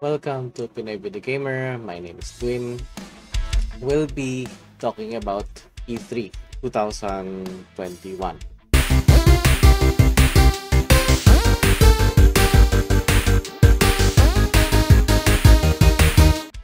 Welcome to Pinoy Video Gamer. My name is Edwin. We'll be talking about E3 2021.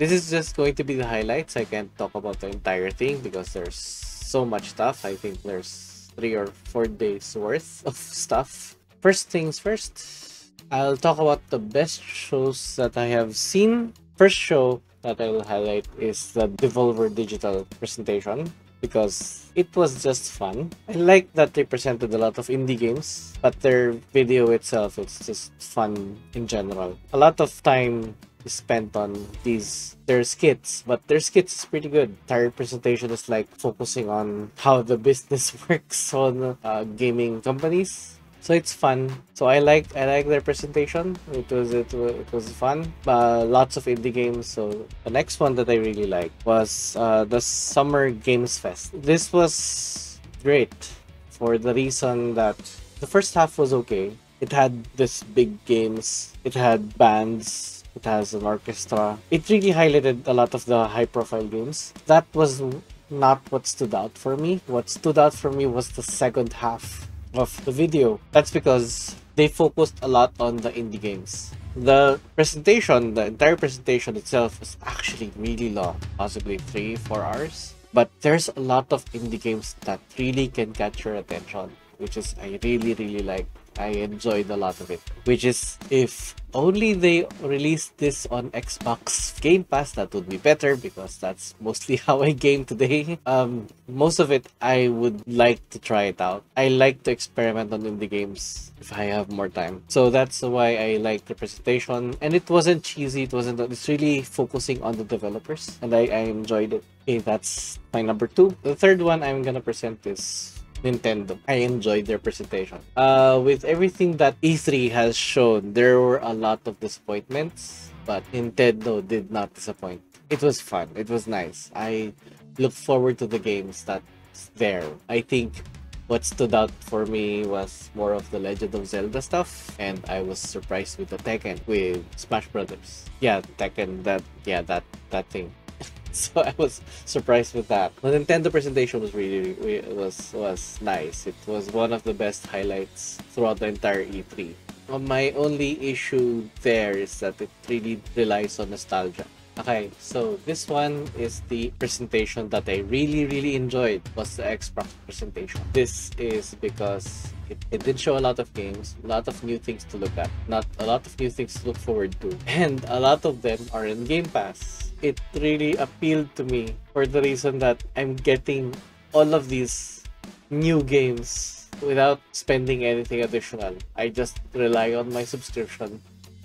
This is just going to be the highlights. I can't talk about the entire thing because there's so much stuff. I think there's 3 or 4 days worth of stuff. First things first, I'll talk about the best shows that I have seen. First show that I will highlight is the Devolver Digital presentation because it was just fun. I like that they presented a lot of indie games, but their video itself, it's just fun in general. A lot of time is spent on their skits, but their skits is pretty good. Entire presentation is like focusing on how the business works on gaming companies. So it's fun. So I like their presentation. It was fun. Lots of indie games. So the next one that I really liked was the Summer Games Fest. This was great for the reason that the first half was okay. It had this big games. It had bands. It has an orchestra. It really highlighted a lot of the high-profile games. That was not what stood out for me. What stood out for me was the second half of the video. That's because they focused a lot on the indie games. The entire presentation itself was actually really long, possibly 3-4 hours. But there's a lot of indie games that really can catch your attention, which is I really like. I enjoyed a lot of it. Which is, if only they released this on Xbox Game Pass, that would be better because that's mostly how I game today. Most of it I would like to try it out. I like to experiment on indie games if I have more time. So that's why I like the presentation. And it wasn't cheesy. It's really focusing on the developers, and I enjoyed it. Okay, that's my number 2. The third one I'm gonna present is Nintendo. I enjoyed their presentation. With everything that E3 has shown, there were a lot of disappointments, but Nintendo did not disappoint. It was fun. It was nice. I look forward to the games that's there. I think what stood out for me was more of the Legend of Zelda stuff, and I was surprised with the Tekken with Smash Brothers. Yeah, Tekken. That thing. So I was surprised with that. The Nintendo presentation was was nice. It was one of the best highlights throughout the entire E3. My only issue there is that it really relies on nostalgia. Okay, so this one is the presentation that I really enjoyed, was the Xbox presentation. This is because it did show a lot of games, a lot of new things to look at, not a lot of new things to look forward to, and a lot of them are in Game Pass. It really appealed to me for the reason that I'm getting all of these new games without spending anything additional. I just rely on my subscription.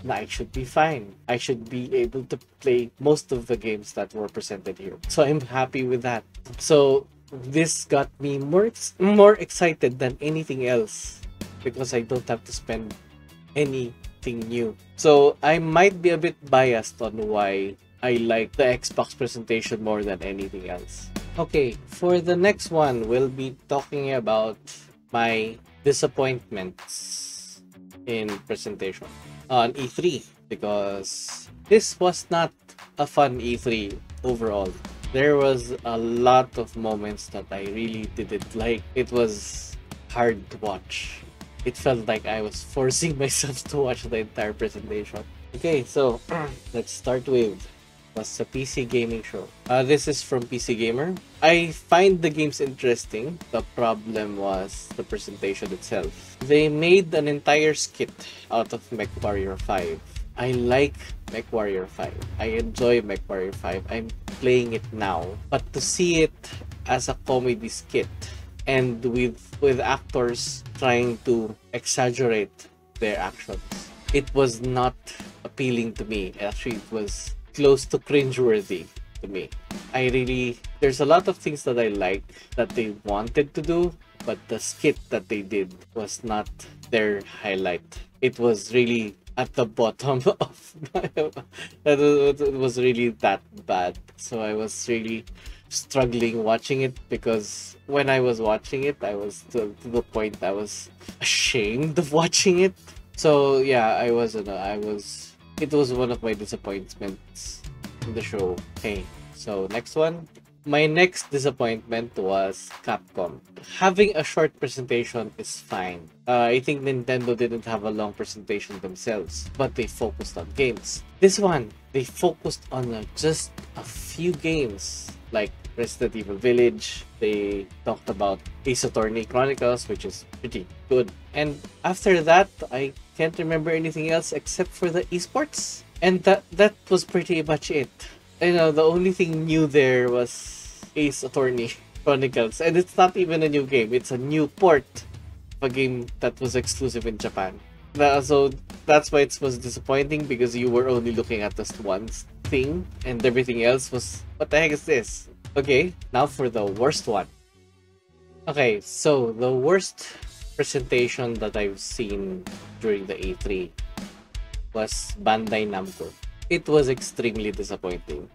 I should be fine. I should be able to play most of the games that were presented here. So I'm happy with that. So this got me more excited than anything else because I don't have to spend anything new. So I might be a bit biased on why I like the Xbox presentation more than anything else. Okay, for the next one, we'll be talking about my disappointments in presentation on E3 because this was not a fun E3 overall. There was a lot of moments that I really didn't like. It was hard to watch. It felt like I was forcing myself to watch the entire presentation. Okay, so let's start with was a PC gaming show. This is from PC Gamer. I find the games interesting. The problem was the presentation itself. They made an entire skit out of MechWarrior 5. I like MechWarrior 5. I enjoy MechWarrior 5. I'm playing it now. But to see it as a comedy skit and with actors trying to exaggerate their actions, it was not appealing to me. Actually, it was close to cringeworthy to me. There's a lot of things that I like that they wanted to do, but the skit that they did was not their highlight. It was really at the bottom of it was really that bad. So I was really struggling watching it because when I was watching it, I was to the point I was ashamed of watching it. So yeah, I was it was one of my disappointments in the show. Okay, so next one. My next disappointment was Capcom. Having a short presentation is fine. I think Nintendo didn't have a long presentation themselves, but they focused on games. This one, they focused on just a few games, like Resident Evil Village. They talked about Ace Attorney Chronicles, which is pretty good. And after that, I can't remember anything else except for the esports. And that was pretty much it. You know, the only thing new there was Ace Attorney Chronicles, and it's not even a new game, it's a new port of a game that was exclusive in Japan. So that's why it was disappointing, because you were only looking at just one thing and everything else was, what the heck is this? Okay, now for the worst one. Okay, so the worst presentation that I've seen during the E3 was Bandai Namco. It was extremely disappointing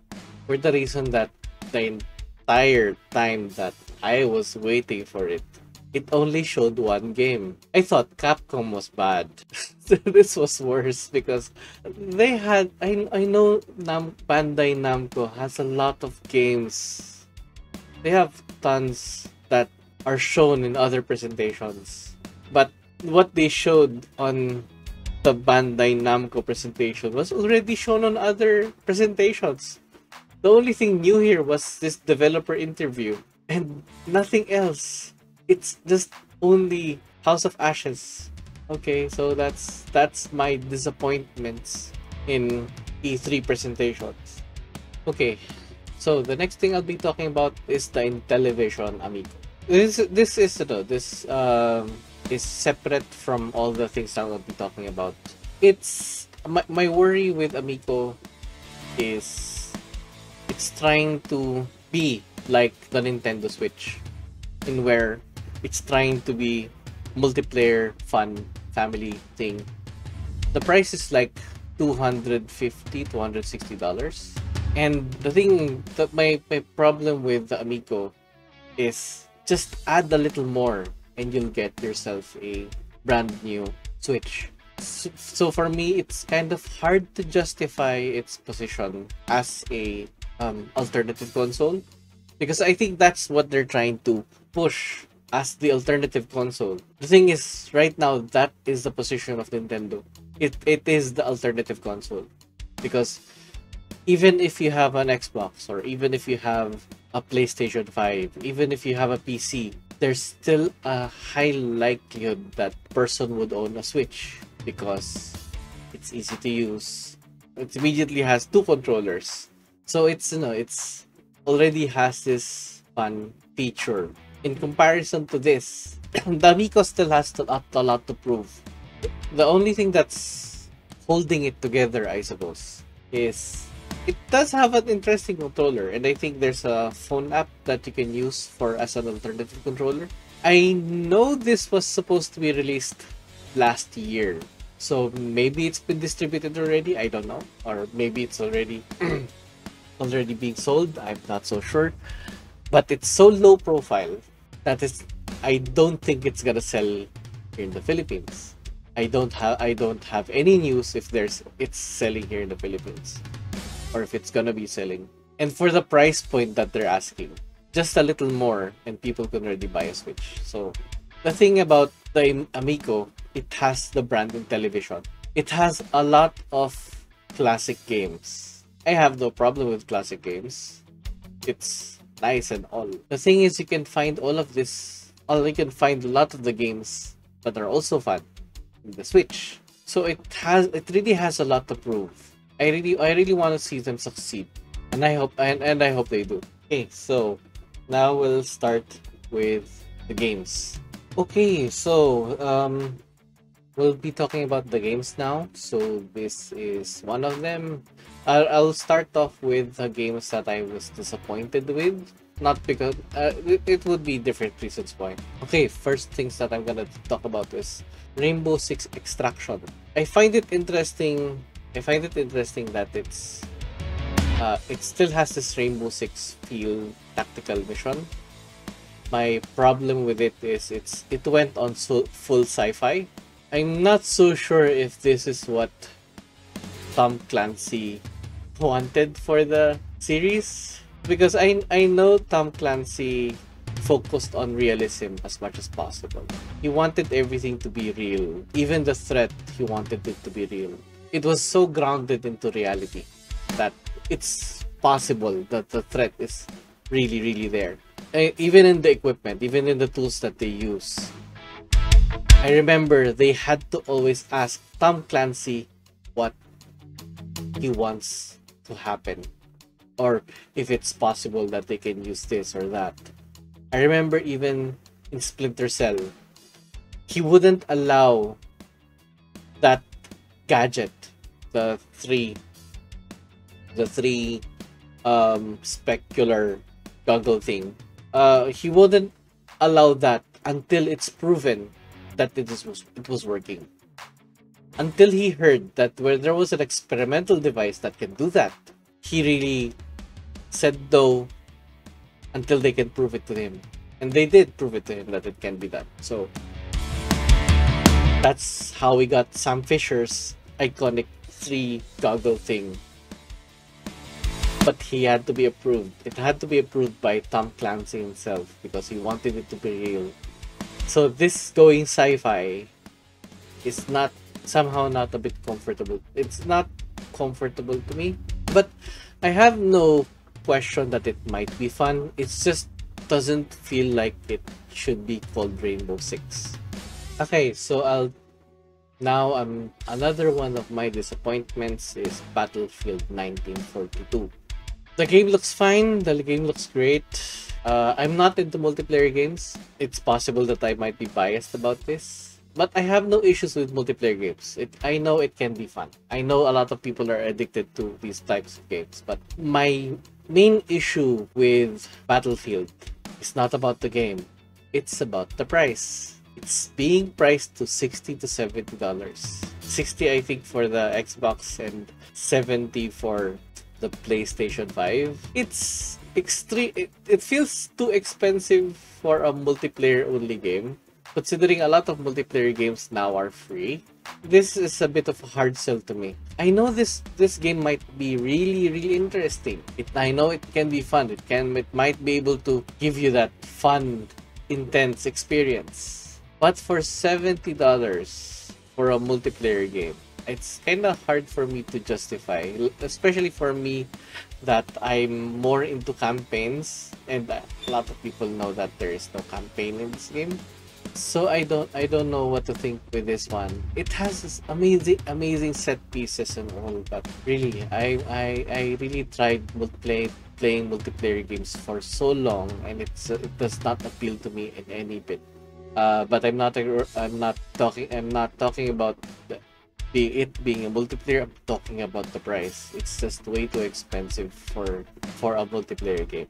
for the reason that the entire time that I was waiting for it, it only showed one game. I thought Capcom was bad. This was worse because they had, I know Bandai Namco has a lot of games. They have tons that are shown in other presentations, but what they showed on the Bandai Namco presentation was already shown on other presentations. The only thing new here was this developer interview and nothing else. It's just only House of Ashes. Okay, so that's my disappointments in E3 presentations. Okay, so the next thing I'll be talking about is the Intellivision Amico. This is separate from all the things that I'll be talking about. It's my worry with Amico is it's trying to be like the Nintendo Switch, in where it's trying to be multiplayer, fun, family thing. The price is like $260. And the thing that my problem with the Amico is just add a little more and you'll get yourself a brand new Switch. So for me, it's kind of hard to justify its position as a alternative console, because I think that's what they're trying to push as the alternative console. The thing is, right now, that is the position of Nintendo. It is the alternative console, because even if you have an Xbox, or even if you have a PlayStation 5, even if you have a PC, there's still a high likelihood that person would own a Switch because it's easy to use. It immediately has two controllers, so it's it's already has this fun feature. In comparison to this, the Amico still has a lot to prove. The only thing that's holding it together, I suppose, is it does have an interesting controller, and I think there's a phone app that you can use for as an alternative controller. I know this was supposed to be released last year, so maybe it's been distributed already, I don't know, or maybe it's already already being sold, I'm not so sure. But it's so low profile that I don't think it's gonna sell here in the Philippines. I don't have any news if it's selling here in the Philippines, or if it's gonna be selling. And for the price point that they're asking, just a little more and people can already buy a Switch. So the thing about the Amico, it has the brand Intellivision. It has a lot of classic games. I have no problem with classic games. It's nice and all. The thing is, you can find all of this, or you can find a lot of the games that are also fun in the Switch. So it really has a lot to prove. I really want to see them succeed, and I hope they do. Okay, so now we'll start with the games. Okay, so we'll be talking about the games now. So this is one of them. I'll start off with the games that I was disappointed with. Not because it would be different reasons why. Okay, first things that I'm gonna talk about is Rainbow Six Extraction. I find it interesting that it still has this Rainbow Six feel tactical mission. My problem with it is it went on full sci-fi. I'm not so sure if this is what Tom Clancy wanted for the series, because I know Tom Clancy focused on realism as much as possible. He wanted everything to be real. Even the threat, he wanted it to be real. It was so grounded into reality that it's possible that the threat is really, really there. Even in the equipment, even in the tools that they use. I remember they had to always ask Tom Clancy what he wants to happen, or if it's possible that they can use this or that. I remember even in Splinter Cell, he wouldn't allow that gadget, the three specular goggle thing. He wouldn't allow that until it's proven that it was working. Until he heard that where there was an experimental device that can do that, he really said no until they can prove it to him. And they did prove it to him that it can be done. So that's how we got Sam Fisher's iconic 3 goggle thing. But he had to be approved. It had to be approved by Tom Clancy himself because he wanted it to be real. So this going sci-fi is not somehow not a bit comfortable. It's not comfortable to me. But I have no question that it might be fun. It just doesn't feel like it should be called Rainbow Six. Okay, so another one of my disappointments is Battlefield 1942. The game looks fine, the game looks great. I'm not into multiplayer games. It's possible that I might be biased about this, but I have no issues with multiplayer games. I know it can be fun. I know a lot of people are addicted to these types of games, but my main issue with Battlefield is not about the game. It's about the price. It's being priced to $60 to $70. $60 I think for the Xbox and $70 for the PlayStation 5. It's extreme. It feels too expensive for a multiplayer only game, considering a lot of multiplayer games now are free. This is a bit of a hard sell to me. I know this game might be really interesting. I know it can be fun. It might be able to give you that fun, intense experience. But for $70 for a multiplayer game, it's kind of hard for me to justify, especially for me that I'm more into campaigns, and a lot of people know that there is no campaign in this game. So I don't know what to think with this one. It has this amazing set pieces and all, but really I really tried playing multiplayer games for so long, and it does not appeal to me in any bit. But I'm not talking about it being a multiplayer. I'm talking about the price. It's just way too expensive for a multiplayer game.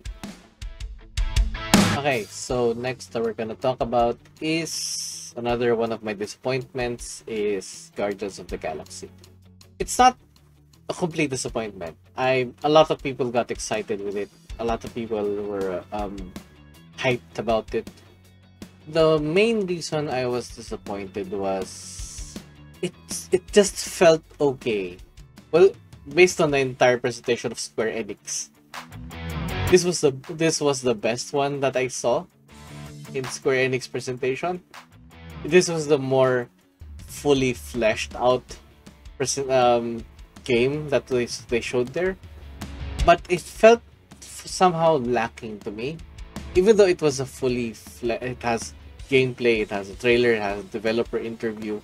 Okay, so next that we're gonna talk about is another one of my disappointments is Guardians of the Galaxy. It's not a complete disappointment. A lot of people got excited with it. A lot of people were hyped about it. The main reason I was disappointed was it just felt okay. Well, based on the entire presentation of Square Enix, this was the best one that I saw in Square Enix presentation. This was the more fully fleshed out game that they showed there, but it felt somehow lacking to me. Even though it was it has gameplay, it has a trailer, it has a developer interview.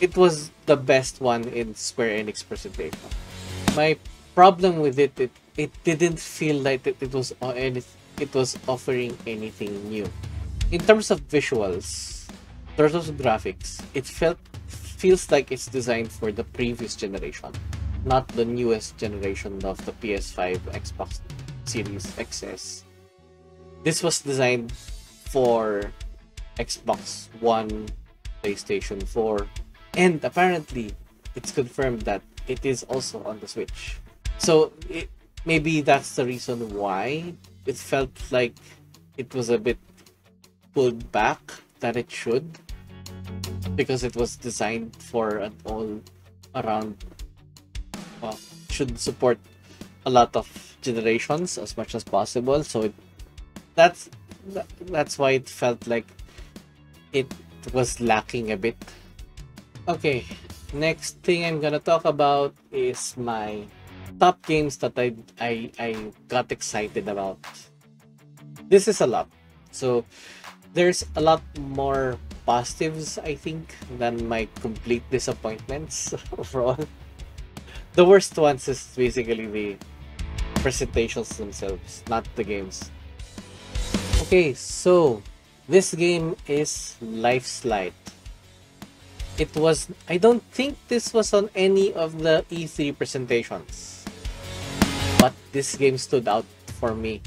It was the best one in Square Enix presentation. My problem with it didn't feel like it was offering anything new. In terms of visuals, in terms of graphics, it feels like it's designed for the previous generation, not the newest generation of the PS5, Xbox Series XS. This was designed for Xbox One, PlayStation 4, and apparently it's confirmed that it is also on the Switch. So maybe that's the reason why it felt like it was a bit pulled back than it should, because it was designed for an all-around well, should support a lot of generations as much as possible. So that's that's why it felt like it was lacking a bit. Okay, next thing I'm gonna talk about is my top games that I got excited about. This is a lot. So there's a lot more positives, I think, than my complete disappointments overall. The worst ones is basically the presentations themselves, not the games. Okay, so this game is Life's Light. It was, I don't think this was on any of the E3 presentations, but this game stood out for me.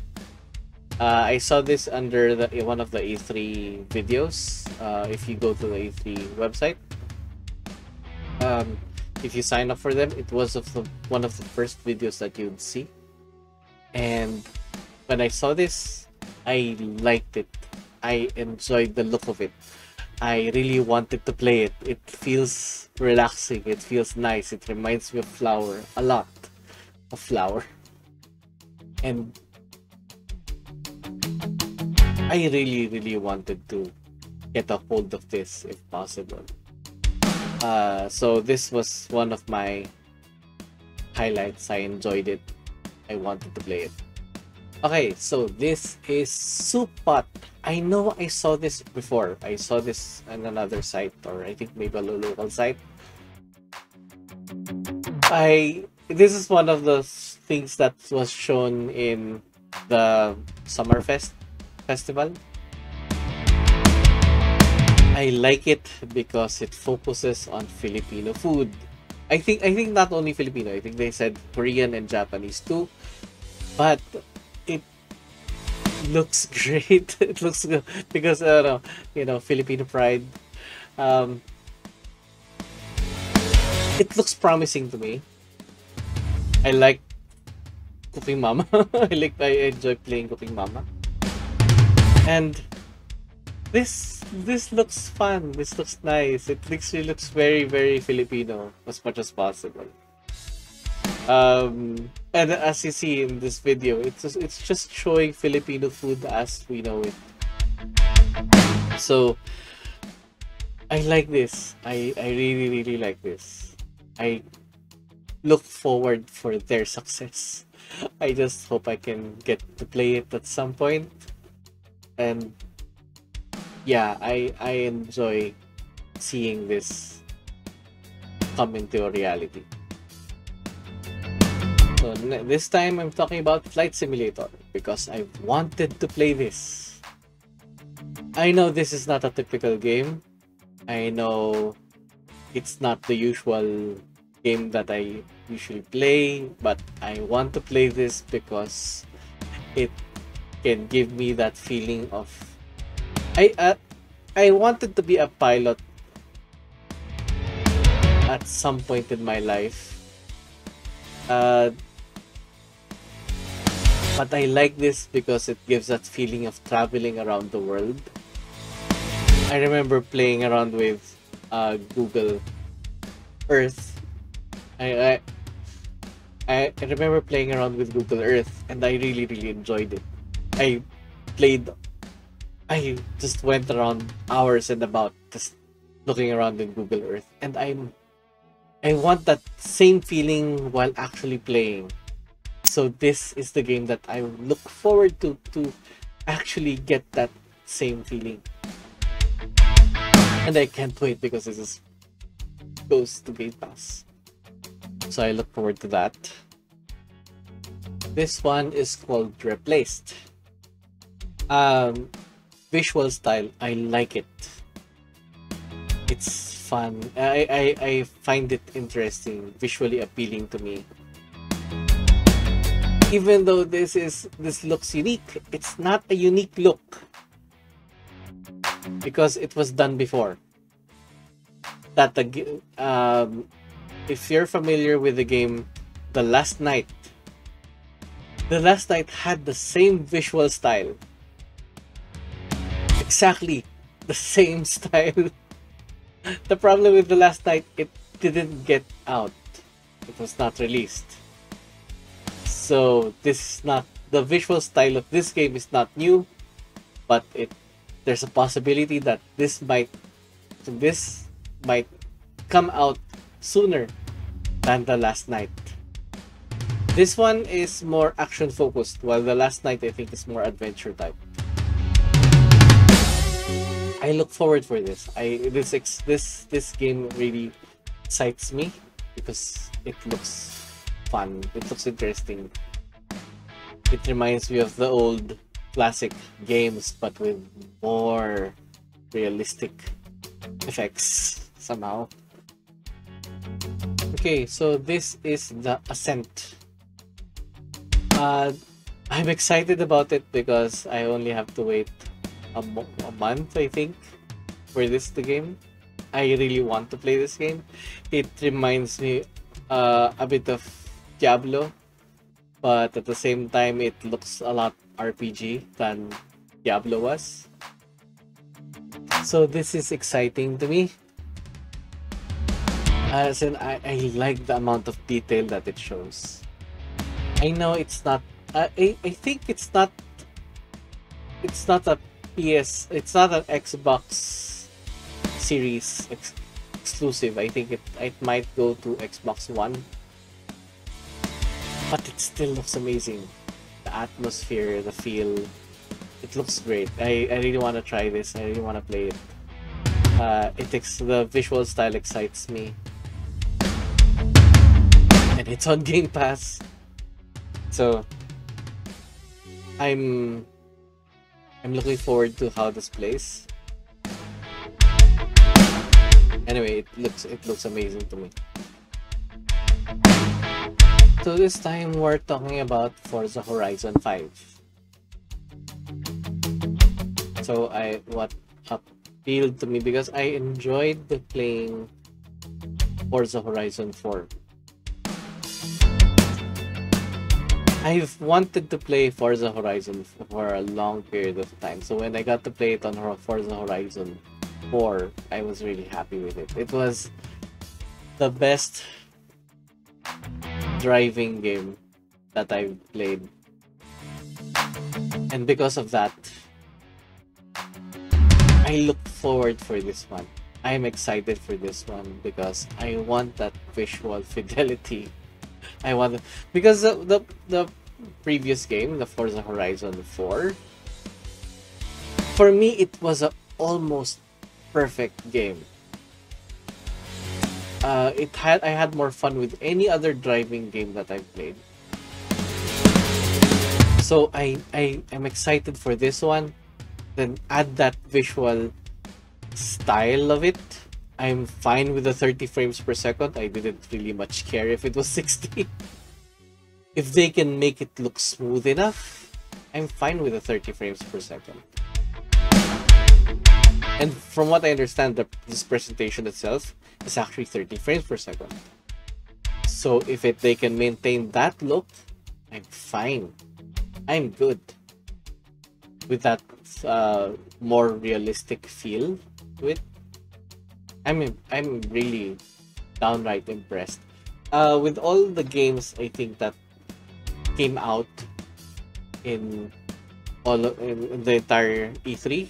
I saw this under one of the E3 videos. If you go to the E3 website, if you sign up for them, it was one of the first videos that you'd see. And when I saw this, I liked it. I enjoyed the look of it. I really wanted to play it. It feels relaxing. It feels nice. It reminds me of Flower, a lot of Flower. And I really wanted to get a hold of this if possible. So this was one of my highlights. I enjoyed it. I wanted to play it. Okay, so this is Supot. I know I saw this before. I saw this on another site, or I think maybe a local site. This is one of the things that was shown in the Summerfest festival. I like it because it focuses on Filipino food. I think not only Filipino, I think they said Korean and Japanese too. But it looks great. It looks good because Filipino pride. It looks promising to me. I like Cooking Mama. I enjoy playing Cooking Mama. And this looks fun. This looks nice. It looks very Filipino as much as possible. And as you see in this video, it's just showing Filipino food as we know it. So I like this. I really like this. I look forward for their success. I just hope I can get to play it at some point. And yeah, I enjoy seeing this come into a reality. So this time I'm talking about Flight Simulator because I wanted to play this. I know this is not a typical game. I know it's not the usual game that I usually play, but I want to play this because it can give me that feeling of I wanted to be a pilot at some point in my life. But I like this because it gives that feeling of traveling around the world. I remember playing around with Google Earth. I remember playing around with Google Earth, and I really enjoyed it. I just went around hours and about just looking around in Google Earth, and I want that same feeling while actually playing. So this is the game that I look forward to actually get that same feeling. And I can't wait because this goes to Game Pass. So I look forward to that. This one is called Replaced. Visual style, I like it. It's fun. I find it interesting, visually appealing to me. Even though this looks unique, it's not a unique look because it was done before. If you're familiar with the game The Last Night had the same visual style. Exactly the same style. The problem with The Last Night, it didn't get out. It was not released. So this is not the visual style of this game is not new, but there's a possibility that this might come out sooner than the last night. This one is more action focused, while the last night I think is more adventure type. I look forward for this. This game really excites me because it looks fun. It looks interesting. It reminds me of the old classic games, but with more realistic effects somehow. Okay, so this is the Ascent. I'm excited about it because I only have to wait a month, I think, for this game. I really want to play this game. It reminds me a bit of Diablo, but at the same time, it looks a lot RPG than Diablo was. So this is exciting to me. As in, I like the amount of detail that it shows. I know it's not. I think it's not. It's not a PS. It's not an Xbox Series exclusive. I think it might go to Xbox One. But it still looks amazing. The atmosphere, the feel, it looks great. I really want to try this. I really want to play it. The visual style excites me, and it's on Game Pass. So I'm looking forward to how this plays. Anyway, it looks amazing to me. So this time we're talking about Forza Horizon 5. So what appealed to me because I enjoyed playing Forza Horizon 4. I've wanted to play Forza Horizon for a long period of time. So when I got to play it on Forza Horizon 4, I was really happy with it. It was the best driving game that I've played. And because of that, I look forward for this one. I'm excited for this one because I want that visual fidelity. I want because the previous game, the Forza Horizon 4, for me it was a almost perfect game. I had more fun with any other driving game that I've played. So I am excited for this one. Then add that visual style of it. I'm fine with the 30 frames per second. I didn't really much care if it was 60. If they can make it look smooth enough, I'm fine with the 30 frames per second. And from what I understand, this presentation itself is actually 30 frames per second. So if they can maintain that look, I'm fine. I'm good with that more realistic feel to it. I'm really downright impressed. With all the games I think that came out in the entire E3,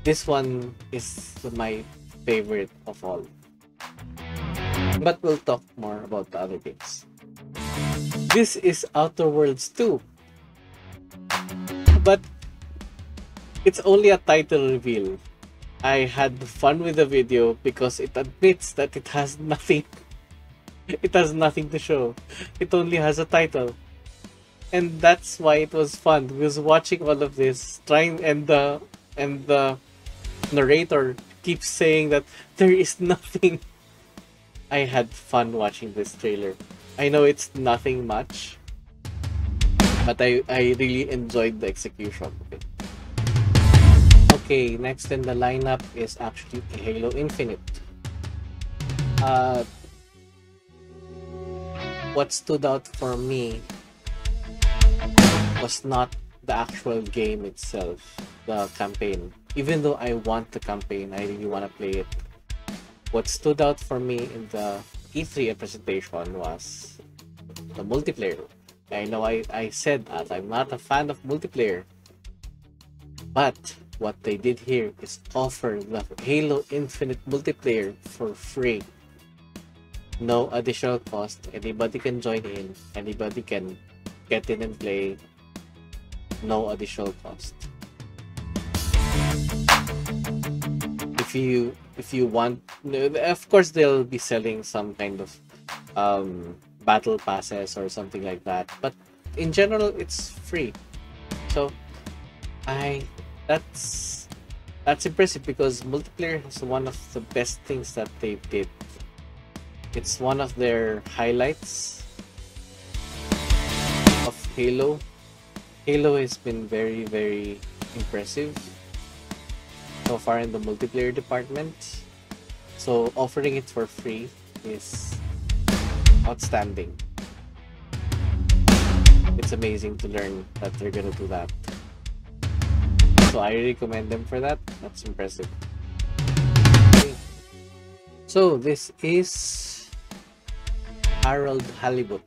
this one is my favorite of all. But we'll talk more about the other games. This is Outer Worlds 2. But it's only a title reveal. I had fun with the video because it admits that it has nothing. It has nothing to show. It only has a title. And that's why it was fun. Because watching all of this, and the narrator keeps saying that there is nothing. I had fun watching this trailer. I know it's nothing much, but I really enjoyed the execution of it. Okay, next in the lineup is actually Halo Infinite. What stood out for me was not the actual game itself, the campaign. Even though I want the campaign, I really want to play it. What stood out for me in the E3 presentation was the multiplayer. I know I said that I'm not a fan of multiplayer, but what they did here is offer the Halo Infinite multiplayer for free. No additional cost. Anybody can join in. Anybody can get in and play. No additional cost. If you want, of course they'll be selling some kind of battle passes or something like that, but in general it's free. So that's impressive, because multiplayer is one of the best things that they did. It's one of their highlights of Halo. Halo has been very, very impressive so far in the multiplayer department. So offering it for free is outstanding. It's amazing to learn that they're gonna do that. So I really commend them for that. That's impressive. Okay. So this is Harold Halibut.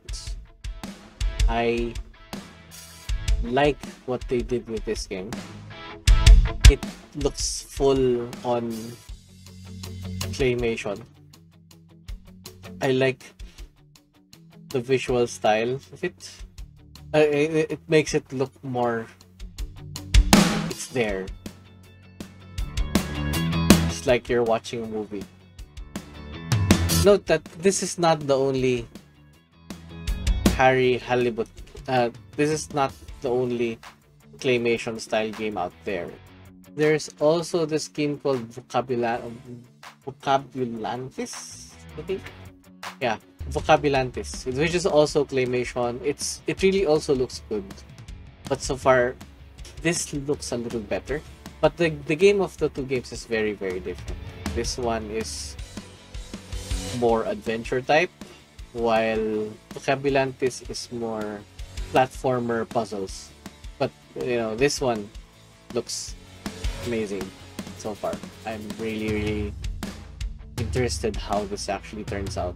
I like what they did with this game. It looks full on claymation. I like the visual style of it. It makes it look more, it's there. It's like you're watching a movie. Note that this is not the only Harry Halibut. This is not the only claymation style game out there. There's also this game called Vocabulantis, I think. Yeah, Vocabulantis, which is also claymation. It really also looks good, but so far this looks a little better. But the game of the two games is very, very different. This one is more adventure type, while Vocabulantis is more platformer puzzles. But this one looks amazing so far. I'm really, really interested how this actually turns out.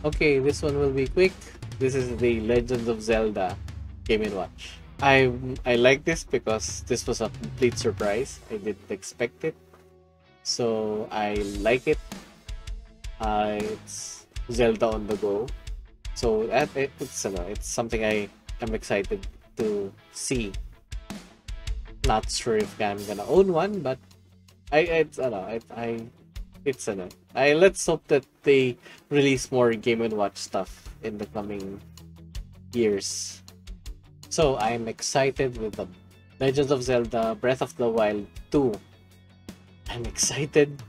Okay, this one will be quick. This is the Legend of Zelda Game & Watch. I like this because this was a complete surprise. I didn't expect it, so I like it. It's Zelda on the go, so it's something I am excited to see. Not sure if I'm gonna own one, but let's hope that they release more Game & Watch stuff in the coming years. So I'm excited with the Legend of Zelda Breath of the Wild 2. I'm excited.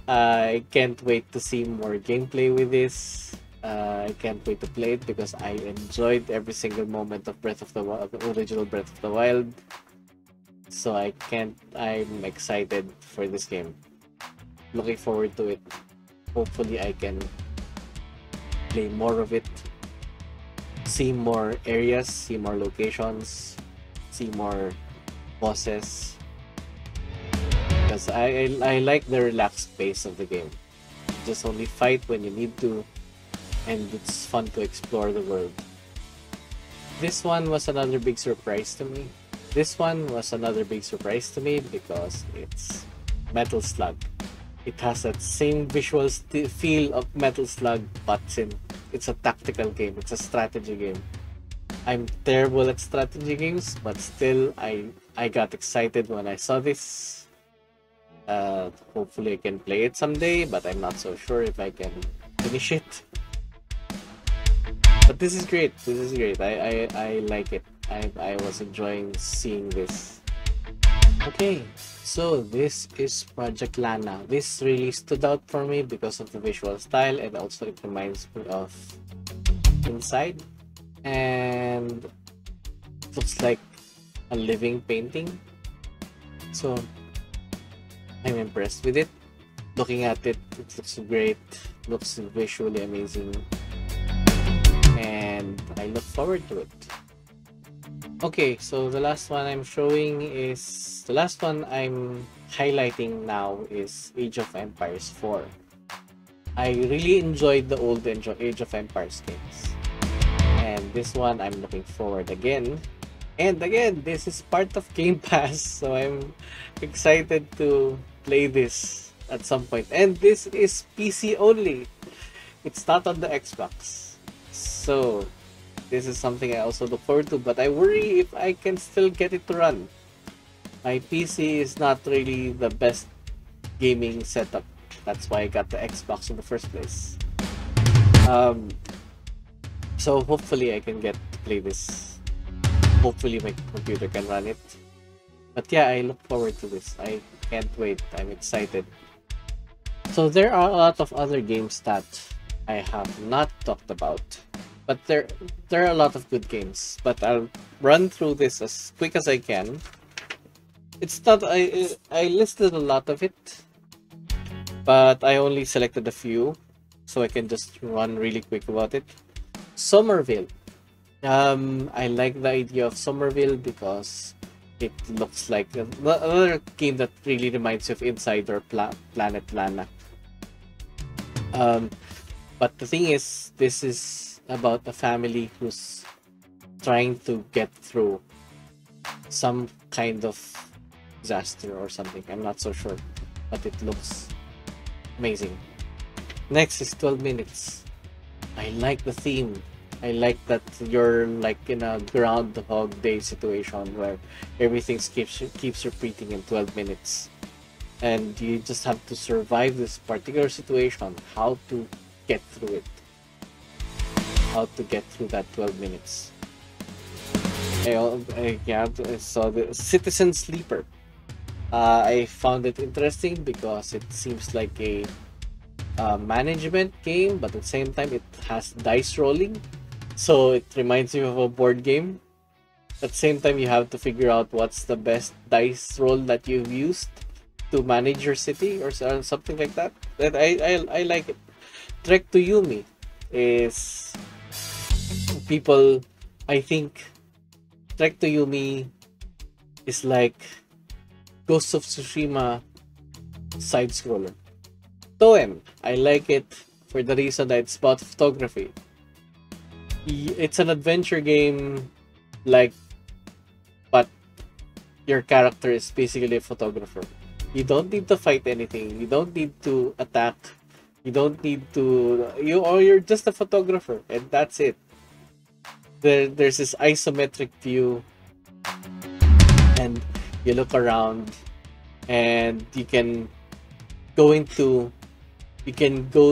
I can't wait to see more gameplay with this. I can't wait to play it because I enjoyed every single moment of the original Breath of the Wild. So I'm excited for this game. Looking forward to it. Hopefully I can play more of it, see more areas, see more locations, see more bosses. Because I like the relaxed pace of the game. Just only fight when you need to, and it's fun to explore the world. This one was another big surprise to me. Because it's Metal Slug. It has that same visual feel of Metal Slug, but it's a tactical game. It's a strategy game. I'm terrible at strategy games, but still, I got excited when I saw this. Hopefully I can play it someday, but I'm not so sure if I can finish it. But this is great. I like it. I was enjoying seeing this. Okay, so this is Project Lana. This really stood out for me because of the visual style, and also it reminds me of Inside, and it looks like a living painting. So I'm impressed with it. Looking at it, it looks great. Looks visually amazing, and I look forward to it. Okay, so the last one I'm highlighting now is Age of Empires 4. I really enjoyed the old Age of Empires games. And this one, I'm looking forward again. And again, this is part of Game Pass, so I'm excited to play this at some point. And this is PC only. It's not on the Xbox. So, this is something I also look forward to, but I worry if I can still get it to run. My PC is not really the best gaming setup. That's why I got the Xbox in the first place. So hopefully I can get to play this. Hopefully my computer can run it. But yeah, I look forward to this. I can't wait. I'm excited. So there are a lot of other games that I have not talked about. But there are a lot of good games. But I'll run through this as quick as I can. It's not I listed a lot of it, but I only selected a few, so I can just run really quick about it. Somerville. I like the idea of Somerville because it looks like another game that really reminds you of Inside or Planet Lana. But the thing is, this is about a family who's trying to get through some kind of disaster or something. I'm not so sure, but it looks amazing. Next is 12 minutes. I like the theme. I like that you're like in a Groundhog Day situation where everything keeps repeating in 12 minutes. And you just have to survive this particular situation, how to get through it. How to get through that 12 minutes. Yeah, so the Citizen Sleeper. I found it interesting because it seems like a management game, but at the same time it has dice rolling, so it reminds you of a board game. At the same time, you have to figure out what's the best dice roll that you've used to manage your city or something like that. And I like it. Trek to Yumi is people. I think Trek to Yumi is like Ghost of Tsushima side scroller. Toem, I like it for the reason that it's about photography. It's an adventure game, like, but your character is basically a photographer. You don't need to fight anything. You don't need to attack. You don't need to. You're just a photographer, and that's it. There's this isometric view, and you look around, and you can go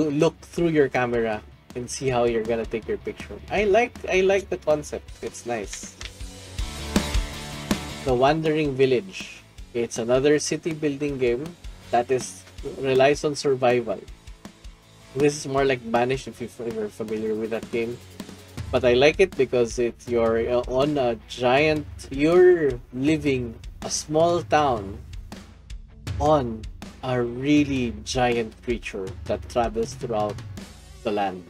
look through your camera and see how you're gonna take your picture. I like the concept. It's nice. The Wandering Village. It's another city building game that relies on survival. This is more like Banished if you're familiar with that game. But I like it because you're on a giant. You're living a small town on a really giant creature that travels throughout the land.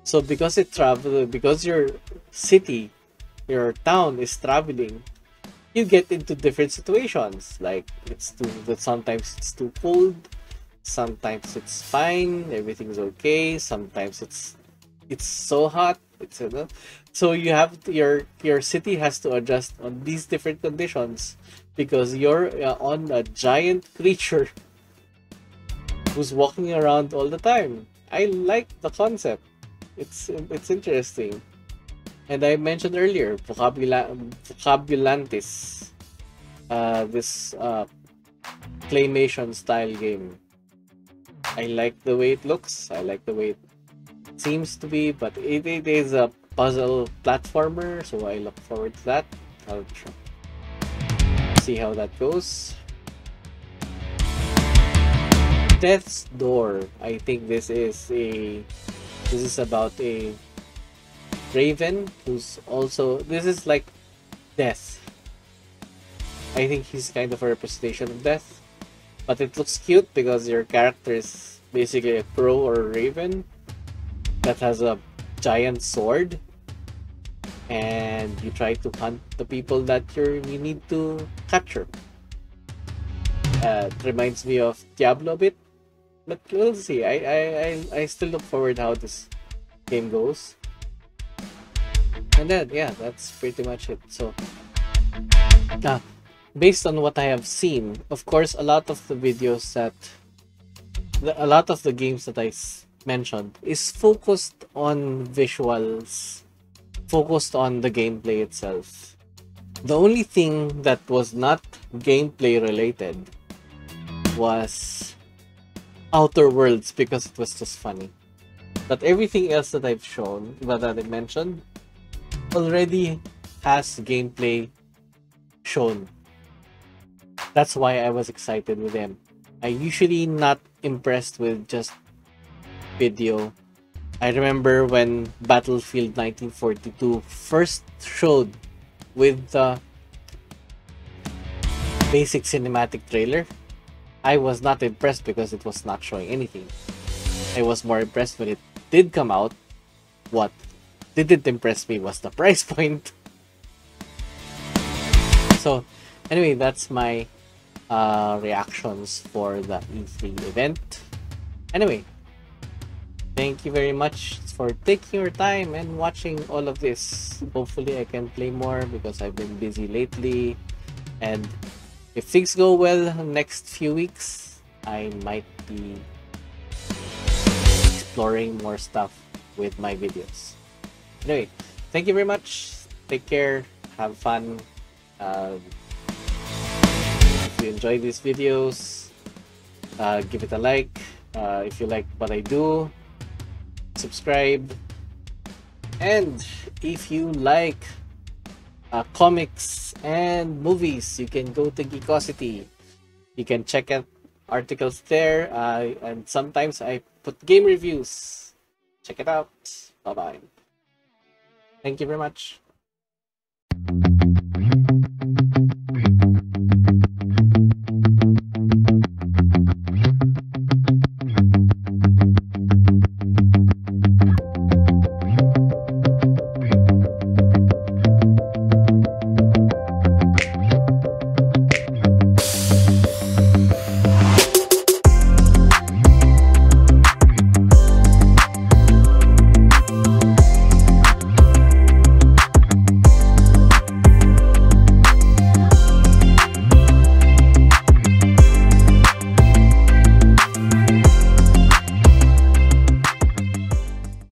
So because your city, your town is traveling, you get into different situations. Like sometimes it's too cold, sometimes it's fine, everything's okay. Sometimes it's so hot. So you have your city has to adjust on these different conditions because you're on a giant creature who's walking around all the time. I like the concept. It's interesting. And I mentioned earlier, Vocabulantis, this claymation style game. I like the way it looks. I like the way it seems to be, but it is a puzzle platformer, so I look forward to that. I'll see how that goes. Death's Door. I think this is about a raven who's also, this is like death. I think he's kind of a representation of death, but it looks cute because your character is basically a crow or a raven that has a giant sword, and you try to hunt the people that you need to capture. It reminds me of Diablo a bit, But we'll see. I still look forward how this game goes. And then yeah, that's pretty much it. So based on what I have seen, of course, a lot of the videos that a lot of the games that I mentioned is focused on visuals, focused on the gameplay itself. The only thing that was not gameplay related was Outer Worlds, because it was just funny. But everything else that I've shown, that I mentioned, already has gameplay shown. That's why I was excited with them. I usually not impressed with just video. I remember when Battlefield 1942 first showed with the basic cinematic trailer, I was not impressed because it was not showing anything. I was more impressed when it did come out. What didn't impress me was the price point. So anyway, that's my reactions for the E3 event. Anyway, thank you very much for taking your time and watching all of this. Hopefully I can play more because I've been busy lately, and if things go well next few weeks, I might be exploring more stuff with my videos. Anyway, thank you very much. Take care. Have fun. If you enjoy these videos, give it a like. If you like what I do, subscribe. And if you like comics and movies, you can go to Geekosity. You can check out articles there, and sometimes I put game reviews. Check it out. Bye bye. Thank you very much.